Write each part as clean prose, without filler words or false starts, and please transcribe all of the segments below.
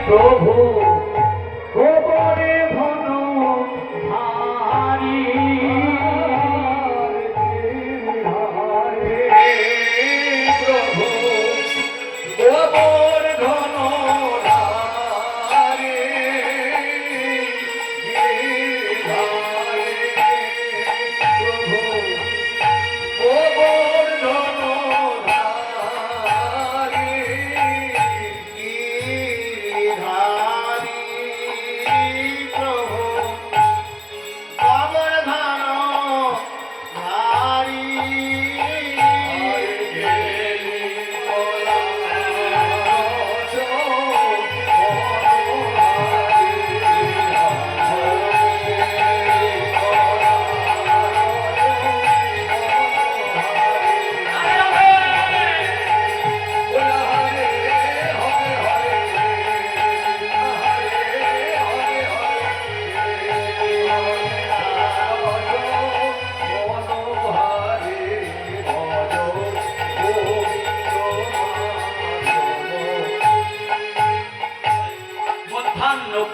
প্রভু গোবরে ঘন ধারি প্রভু গোবর ঘন ধারি প্রভু গোবর ঘন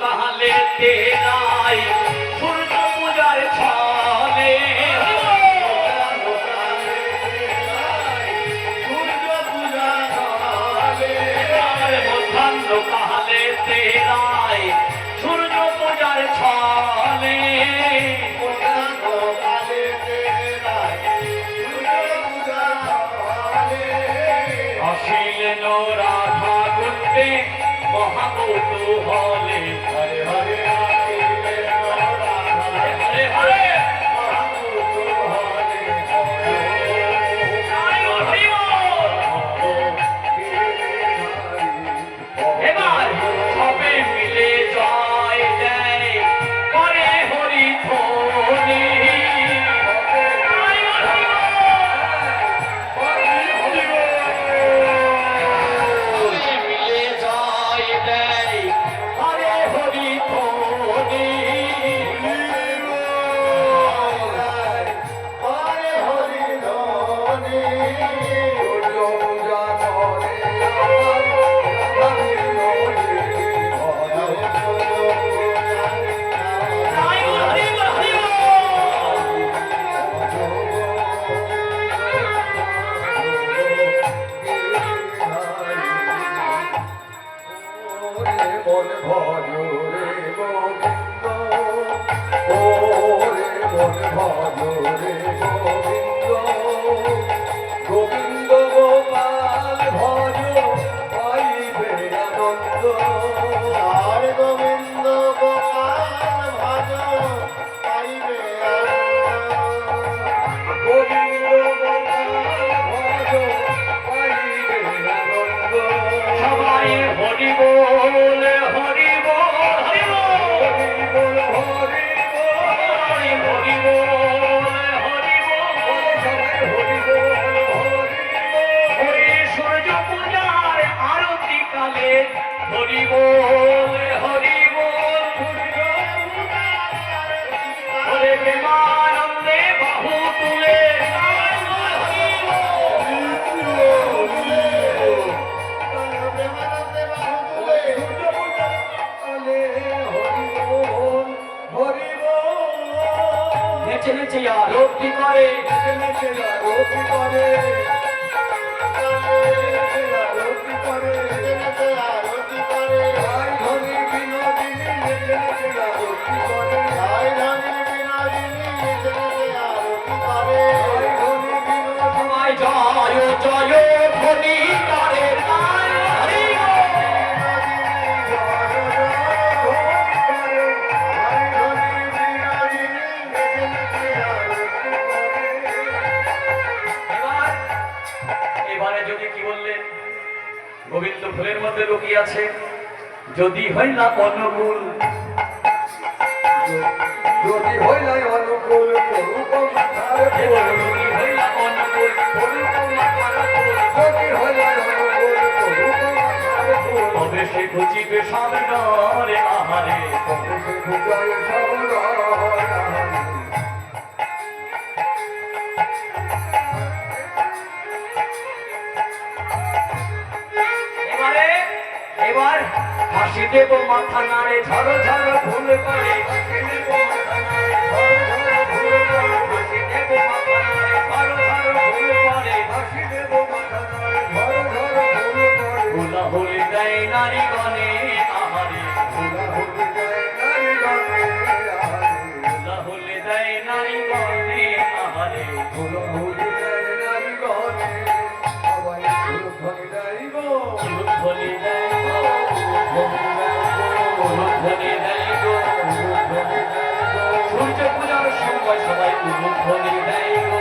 কাহালে তেরাই সূর্য পূজার ছলে সূর্য পূজা ছলে মধ্যাহ্ন কাহালে তেরাই সূর্য পূজার ছলে আসিলেন রাধা কুণ্ডে মহাকৌতূহলে হরে হরে হরে হরে এবার সবে মিলে জয় দেয় করে হরি ধ্বনি গোবিন্দ গোপাল ভজ পাইবে আনন্দ আর গোবিন্দ গোপাল ভজ পাইবে গোবিন্দ গোপাল ভজ পাইবে আনন্দ সবাই হরি বল হরি বল হরি বল হরি বল হরি বল হরি বল হরি বল হরে প্রেমানন্দে বাহু তুলে নেচে নেচে আরতি করে নেচে আরতি করে জয় জয় ধ্বনি করে এবারে যদি কি বললেন গোবিন্দ ফুলের মধ্যে লুকিয়ে আছে যদি হইলা অনুকূল যদি হইলা অনুকূল তবে সে খুঁজিবে সামনে আহারে এবার হাসি দেব মাথা নাড়ে ঝড় ঝড় ফুল পড়ে হাসি দেব মাথা নাড়ে ঝড় ঝড় ফুল পড়ে হাসি দেব মাথা নাড়ে ঝড় ঝড় ফুল পড়ে হাসি দেব মাথা নাড়ে ঝড় ঝড় ফুল পড়ে হুলা হুলি দেয় নারী গণে আহারে হুলা হুলি দেয় নারী গণে হুলা হুলি দেয় নারী গণে আহারে হুলা হুলি দেয় নারী গণে সবাই হুলুধ্বনি দেয় গো হুলুধ্বনি দেয় গো হুলুধ্বনি দেয় গো হুলুধ্বনি দেয় গো সূর্য পূজার সময় সবাই হুলুধ্বনি দেয় গো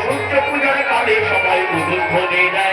সূর্য পূজার কালে সবাই হুলুধ্বনি দেয়